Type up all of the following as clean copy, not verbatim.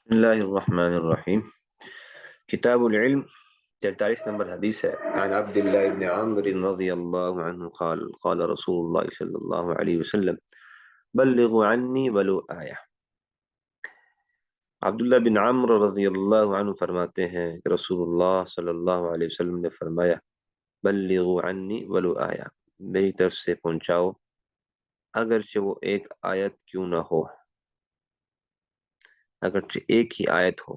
بسم اللہ الرحمن الرحیم۔ کتاب العلم 43 نمبر حدیث ہے۔ عن عبداللہ ابن عمر رضی اللہ عنہ قال قال رسول اللہ صلی اللہ علیہ وسلم بلغوا عنی ولو آیہ۔ عبداللہ بن عمر رضی اللہ عنہ فرماتے ہیں کہ رسول اللہ صلی اللہ علیہ وسلم نے فرمایا بلغوا عنی ولو آیہ، میری طرف سے پہنچاؤ اگرچہ وہ ایک آیت کیوں نہ ہو، اگرچہ ایک ہی آیت ہو۔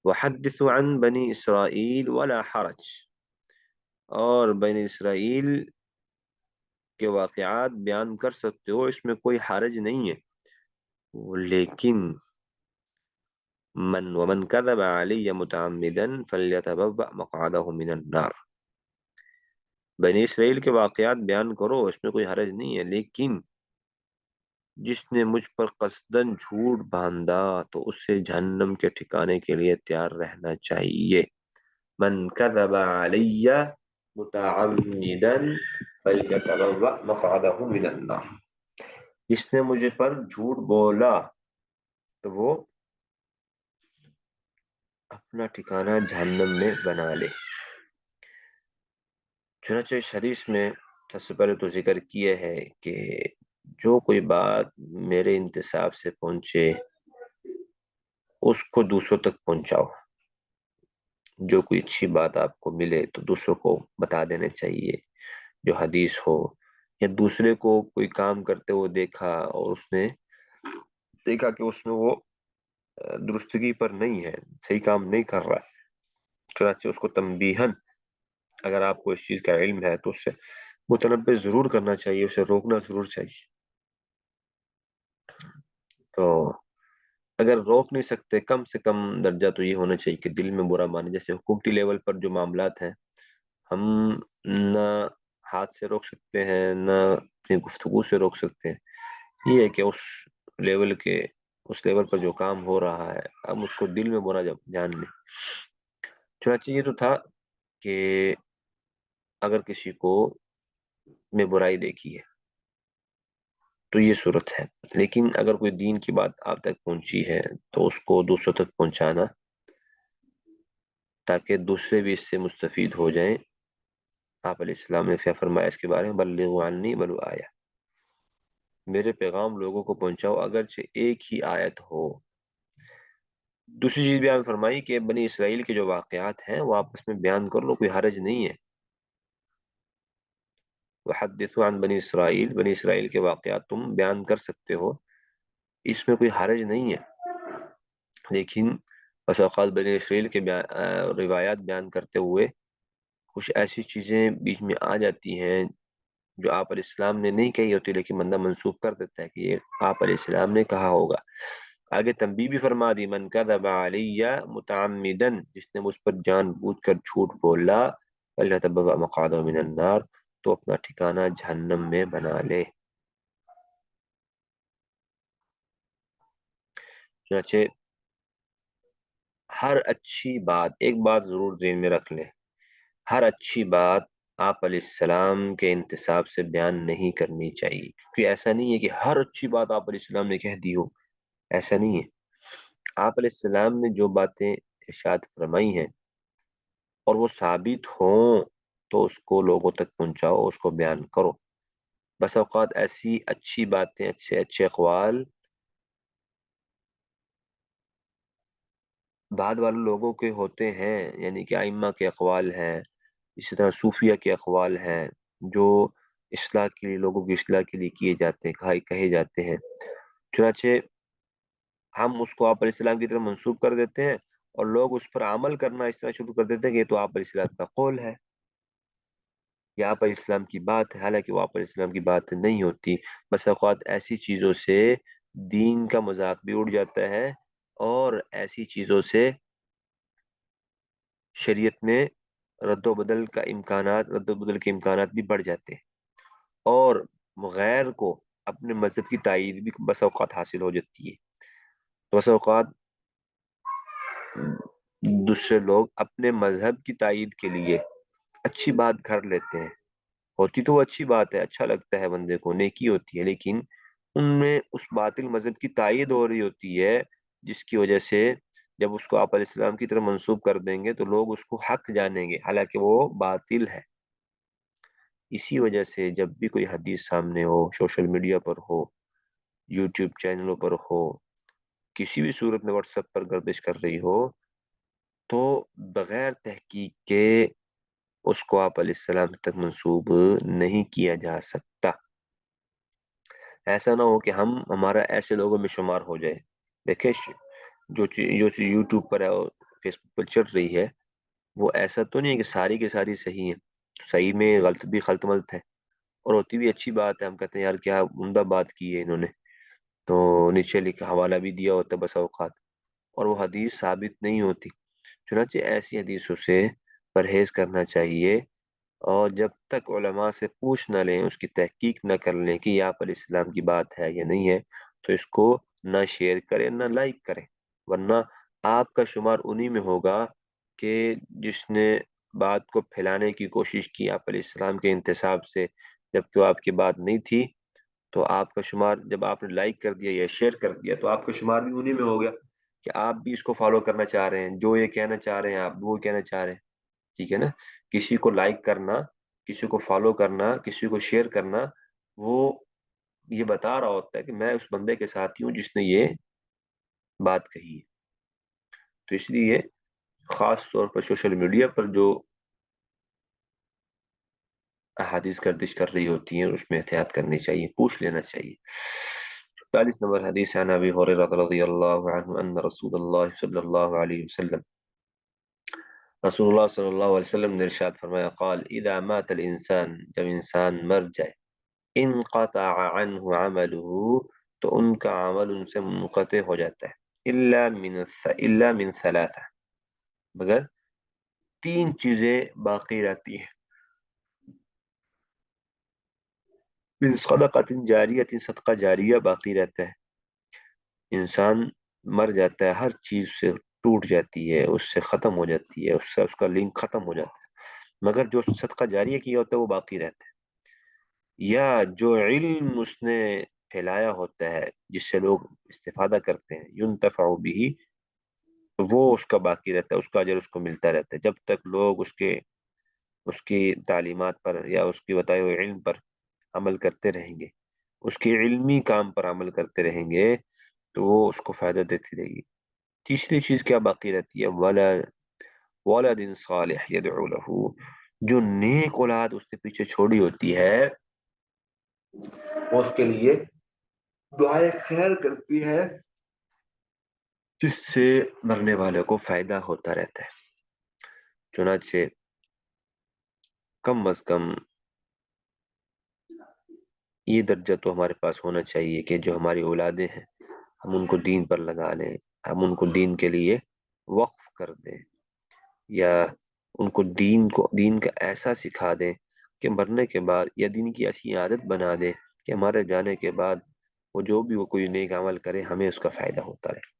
وحدثوا عن بنی اسرائیل ولا حرج، اور بنی اسرائیل کے واقعات بیان کر سکتے ہو، اس میں کوئی حرج نہیں ہے، لیکن ومن كذب علی متعمدا فلیتبوأ مقعدہ من النار، بنی اسرائیل کے واقعات بیان کرو، اس میں کوئی حرج نہیں ہے، لیکن جس نے مجھ پر قصدن جھوٹ باندھا تو اسے جہنم کے ٹھکانے کے لیے تیار رہنا چاہیے۔ من كذب علی متعمدا فلیتبوأ مقعدہ من النار، جس نے مجھے پر جھوٹ بولا تو وہ اپنا ٹھکانہ جہنم میں بنا لے۔ چنانچہ اس حدیث میں سب سے پہلے تو ذکر کیا ہے کہ جو کوئی بات میرے انتصاب سے پہنچے اس کو دوسروں تک پہنچاؤ، جو کوئی اچھی بات آپ کو ملے تو دوسروں کو بتا دینا چاہیے، جو حدیث ہو، یا دوسرے کو کوئی کام کرتے ہوئے دیکھا اور اس نے دیکھا کہ اس میں وہ درستگی پر نہیں ہے، صحیح کام نہیں کر رہا ہے، چنانچہ اس کو تنبیہاً، اگر آپ کو اس چیز کا علم ہے تو اس سے متنبہ ضرور کرنا چاہیے، اسے روکنا ضرور چاہیے۔ تو اگر روک نہیں سکتے، کم سے کم درجہ تو یہ ہونا چاہیے کہ دل میں برا مانے۔ جیسے حکومتی لیول پر جو معاملات ہیں، ہم نہ ہاتھ سے روک سکتے ہیں نہ اپنی گفتگو سے روک سکتے ہیں، یہ ہے کہ اس لیول پر جو کام ہو رہا ہے ہم اس کو دل میں برا جان لیں۔ چنانچہ یہ تو تھا کہ اگر کسی کو میں برائی دیکھی ہے تو یہ صورت ہے، لیکن اگر کوئی دین کی بات آپ تک پہنچی ہے تو اس کو دوسروں تک پہنچانا تاکہ دوسرے بھی اس سے مستفید ہو جائیں۔ آپ علیہ السلام نے کیا فرمایا اس کے بارے میں؟ بلغوا عنی ولو آیہ، میرے پیغام لوگوں کو پہنچاؤ اگرچہ ایک ہی آیت ہو۔ دوسری چیز بیان فرمائی کہ بنی اسرائیل کے جو واقعات ہیں وہ آپس میں بیان کر لو، کوئی حرج نہیں ہے۔ وحدثوا عن بنی اسرائیل، بنی اسرائیل کے واقعات تم بیان کر سکتے ہو، اس میں کوئی حرج نہیں ہے، لیکن بس اوقات بنی اسرائیل کے روایات بیان کرتے ہوئے کچھ ایسی چیزیں بیچ میں آ جاتی ہیں جو آپ علیہ السلام نے نہیں کہی ہوتی، لیکن بندہ منسوخ کر دیتا ہے کہ یہ آپ علیہ السلام نے کہا ہوگا۔ آگے تنبیہ بھی فرما دی، من کذب علی متعمدا، جس نے مجھ پر جان بوجھ کر جھوٹ بولا، فلیتبوأ مقعدہ من النار، تو اپنا ٹھکانہ جہنم میں بنا لے۔ چنانچہ ہر اچھی بات، ایک بات ضرور ذہن میں رکھ لیں، ہر اچھی بات آپ علیہ السلام کے انتصاب سے بیان نہیں کرنی چاہیے، کیونکہ ایسا نہیں ہے کہ ہر اچھی بات آپ علیہ السلام نے کہہ دی ہو، ایسا نہیں ہے۔ آپ علیہ السلام نے جو باتیں ارشاد فرمائی ہیں اور وہ ثابت ہوں تو اس کو لوگوں تک پہنچاؤ، اس کو بیان کرو۔ بس اوقات ایسی اچھی باتیں، اچھے اچھے اقوال بعد والے لوگوں کے ہوتے ہیں، یعنی کہ ائمہ کے اقوال ہیں، اسی طرح صوفیہ کے اقوال ہیں جو اصلاح کے لیے، لوگوں کی اصلاح کے لیے کیے جاتے ہیں، کہے جاتے ہیں، چنانچہ ہم اس کو آپ علیہ السلام کی طرف منسوب کر دیتے ہیں اور لوگ اس پر عمل کرنا اس طرح شروع کر دیتے ہیں کہ یہ تو آپ علیہ السلام کا قول ہے یا آپ علیہ السلام کی بات ہے، حالانکہ وہ آپ علیہ السلام کی بات نہیں ہوتی۔ بس اوقات ایسی چیزوں سے دین کا مذاق بھی اڑ جاتا ہے اور ایسی چیزوں سے شریعت میں رد و بدل کے امکانات بھی بڑھ جاتے ہیں، اور غیر کو اپنے مذہب کی تائید بھی بس اوقات حاصل ہو جاتی ہے۔ بس اوقات دوسرے لوگ اپنے مذہب کی تائید کے لیے اچھی بات کر لیتے ہیں، ہوتی تو وہ اچھی بات ہے، اچھا لگتا ہے بندے کو، نیکی ہوتی ہے، لیکن ان میں اس باطل مذہب کی تائید ہو رہی ہوتی ہے، جس کی وجہ سے جب اس کو آپ علیہ السلام کی طرف منسوب کر دیں گے تو لوگ اس کو حق جانیں گے، حالانکہ وہ باطل ہے۔ اسی وجہ سے جب بھی کوئی حدیث سامنے ہو، سوشل میڈیا پر ہو، یوٹیوب چینلوں پر ہو، کسی بھی صورت میں واٹس ایپ پر گردش کر رہی ہو، تو بغیر تحقیق کے اس کو آپ علیہ السلام تک منسوب نہیں کیا جا سکتا۔ ایسا نہ ہو کہ ہمارا ایسے لوگوں میں شمار ہو جائے۔ دیکھیں جو چیز یوٹیوب پر ہے اور فیس بک پر چل رہی ہے، وہ ایسا تو نہیں ہے کہ ساری کی ساری صحیح ہیں، صحیح میں غلط بھی خلط ملط ہے، اور ہوتی بھی اچھی بات ہے، ہم کہتے ہیں یار کیا عمدہ بات کی ہے انہوں نے، تو نیچے لکھا حوالہ بھی دیا ہوتا ہے بسا اوقات، اور وہ حدیث ثابت نہیں ہوتی۔ چنانچہ ایسی حدیثوں سے پرہیز کرنا چاہیے، اور جب تک علماء سے پوچھ نہ لیں، اس کی تحقیق نہ کر لیں کہ یہ آپ علیہ السلام کی بات ہے یا نہیں ہے، تو اس کو نہ شیئر کریں نہ لائک کریں، ورنہ آپ کا شمار انہی میں ہوگا کہ جس نے بات کو پھیلانے کی کوشش کی آپ علیہ السلام کے انتساب سے، جبکہ وہ آپ کی بات نہیں تھی، تو آپ کا شمار جب آپ نے لائک کر دیا یا شیئر کر دیا تو آپ کا شمار بھی انہی میں ہو گیا کہ آپ بھی اس کو فالو کرنا چاہ رہے ہیں، جو یہ کہنا چاہ رہے ہیں آپ بھی وہ کہنا چاہ رہے ہیں، ٹھیک ہے نا۔ کسی کو لائک کرنا، کسی کو فالو کرنا، کسی کو شیئر کرنا، وہ یہ بتا رہا ہوتا ہے کہ میں اس بندے کے ساتھ ہوں جس نے یہ بات کہی ہے۔ تو اس لیے خاص طور پر سوشل میڈیا پر جو احادیث گردش کر رہی ہوتی ہیں اس میں احتیاط کرنی چاہیے، پوچھ لینا چاہیے۔ 44 نمبر حدیث عن ابی ہریرہ رضی اللہ عنہ ان رسول اللہ صلی اللہ علیہ وسلم، رسول اللہ صلی اللہ علیہ وسلم نے ارشاد فرمایا، قال اذا مات الانسان، جب انسان مر جائے، انقطع عنہ عمله، تو ان کا عمل ان سے منقطع ہو جاتا ہے، الا من ثلاثہ، مگر تین چیزیں باقی رہتی ہیں، من صدقۃ جاریۃ، صدقہ جاریہ باقی رہتا ہے۔ انسان مر جاتا ہے، ہر چیز سے ٹوٹ جاتی ہے، اس سے ختم ہو جاتی ہے، اس سے اس کا لنک ختم ہو جاتا ہے، مگر جو صدقہ جاریہ کیا ہوتا ہے وہ باقی رہتا ہے، یا جو علم اس نے پھیلایا ہوتا ہے جس سے لوگ استفادہ کرتے ہیں، ينتفع به، وہ اس کا باقی رہتا ہے، اس کا اجر اس کو ملتا رہتا ہے جب تک لوگ اس کی تعلیمات پر یا اس کی بتائے ہوئے علم پر عمل کرتے رہیں گے، اس کے علمی کام پر عمل کرتے رہیں گے، تو وہ اس کو فائدہ دیتی رہے گی۔ تیسری چیز کیا باقی رہتی ہے؟ ولد صالح يدعو له، جو نیک اولاد اس نے پیچھے چھوڑی ہوتی ہے، وہ اس کے لیے دعائیں خیر کرتی ہے، جس سے مرنے والے کو فائدہ ہوتا رہتا ہے۔ چنانچہ کم از کم یہ درجہ تو ہمارے پاس ہونا چاہیے کہ جو ہماری اولادیں ہیں ہم ان کو دین پر لگا لیں، ہم ان کو دین کے لیے وقف کر دیں، یا ان کو دین کا ایسا سکھا دیں کہ مرنے کے بعد، یا دین کی ایسی عادت بنا دیں کہ ہمارے جانے کے بعد وہ جو بھی وہ کوئی نیک عمل کرے ہمیں اس کا فائدہ ہوتا رہے۔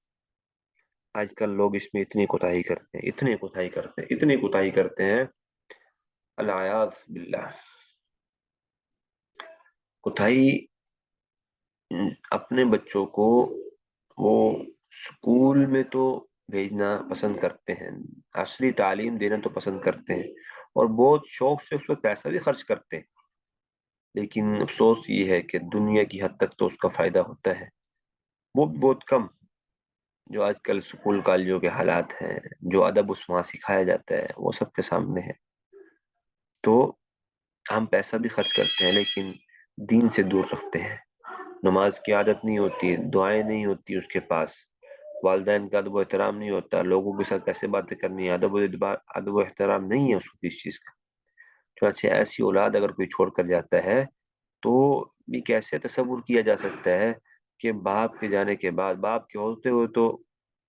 آج کل لوگ اس میں اتنی کوتاہی کرتے ہیں، اتنی کوتاہی کرتے ہیں، اتنی کوتاہی کرتے ہیں، العیاذ باللہ۔ کوتاہی اپنے بچوں کو وہ اسکول میں تو بھیجنا پسند کرتے ہیں، عصری تعلیم دینا تو پسند کرتے ہیں، اور بہت شوق سے اس پہ پیسہ بھی خرچ کرتے ہیں، لیکن افسوس یہ ہے کہ دنیا کی حد تک تو اس کا فائدہ ہوتا ہے، وہ بھی بہت کم۔ جو آج کل اسکول کالجوں کے حالات ہیں، جو ادب اس وہاں سکھایا جاتا ہے، وہ سب کے سامنے ہے، تو ہم پیسہ بھی خرچ کرتے ہیں لیکن دین سے دور رکھتے ہیں، نماز کی عادت نہیں ہوتی، دعائیں نہیں ہوتی اس کے پاس، والدین کا ادب و احترام نہیں ہوتا، لوگوں کے ساتھ کیسے باتیں کرنی ہے، ادب و احترام نہیں ہے اس کو کسی چیز کا۔ چنانچہ ایسی اولاد اگر کوئی چھوڑ کر جاتا ہے تو یہ کیسے تصور کیا جا سکتا ہے کہ باپ کے جانے کے بعد، باپ کے ہوتے ہوئے تو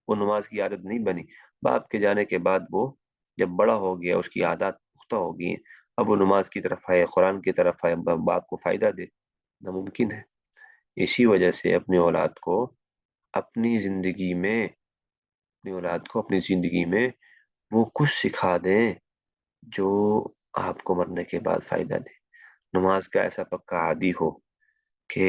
وہ نماز کی عادت نہیں بنی، باپ کے جانے کے بعد وہ جب بڑا ہو گیا، اس کی عادات پختہ ہو گئی، اب وہ نماز کی طرف آئے، قرآن کی طرف آئے، باپ کو فائدہ دے؟ ناممکن ہے۔ اسی وجہ سے اپنی زندگی میں وہ کچھ سکھا دیں جو آپ کو مرنے کے بعد فائدہ دے۔ نماز کا ایسا پکا عادی ہو کہ